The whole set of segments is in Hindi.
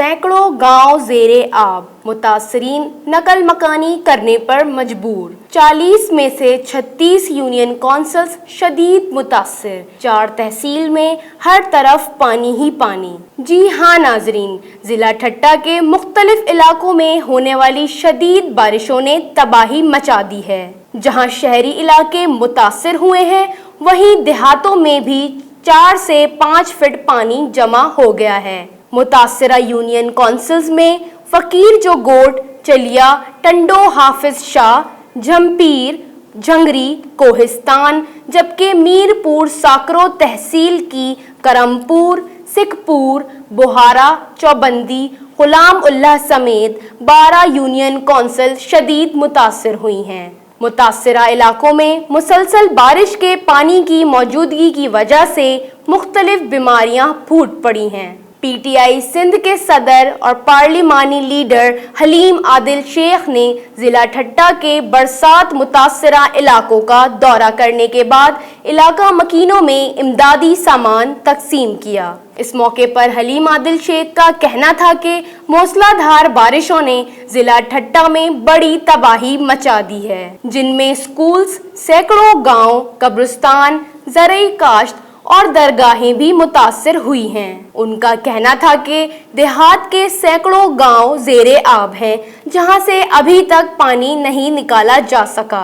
सैकड़ों गांव जेरे आब, मुतासरीन नकल मकानी करने पर मजबूर। 40 में से 36 यूनियन कौंसल्स शदीद मुतासिर। 4 तहसील में हर तरफ पानी ही पानी। जी हाँ नाजरीन, जिला ठट्टा के मुख्तलिफ इलाकों में होने वाली शदीद बारिशों ने तबाही मचा दी है। जहाँ शहरी इलाके मुतासिर हुए हैं, वहीं देहातों में भी 4 से 5 फीट पानी जमा हो गया है। मुतासिरा यूनियन कौंसिल्स में फकीर जो गोट, चलिया, टंडो, हाफिज शाह, झम्पीर, झंगरी, कोहिस्तान, जबकि मीरपुर साकरो तहसील की करमपुर, सिखपुर, बुहारा, चौबंदी, गुलाम उल्लाह समेत 12 यूनियन कौंसिल शदीद मुतासिर हुई हैं। मुतासिरा इलाकों में मुसलसल बारिश के पानी की मौजूदगी की वजह से मुख्तलिफ बीमारियां फूट पड़ी हैं। पीटीआई सिंध के सदर और पार्लिमानी लीडर हलीम आदिल शेख ने जिला ठट्टा के बरसात मुतासिरा इलाकों का दौरा करने के बाद इलाका मकीनों में इमदादी सामान तकसीम किया। इस मौके पर हलीम आदिल शेख का कहना था कि मूसलाधार बारिशों ने जिला ठट्टा में बड़ी तबाही मचा दी है, जिनमें स्कूल्स, सैकड़ों गांव, कब्रिस्तान, ज़रई काश्त और दरगाहें भी मुतासिर हुई हैं। उनका कहना था कि देहात के सैकड़ों गांव जेरे आब हैं, जहां से अभी तक पानी नहीं निकाला जा सका।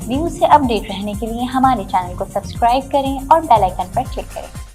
न्यूज़ से अपडेट रहने के लिए हमारे चैनल को सब्सक्राइब करें और बेल आइकन पर क्लिक करें।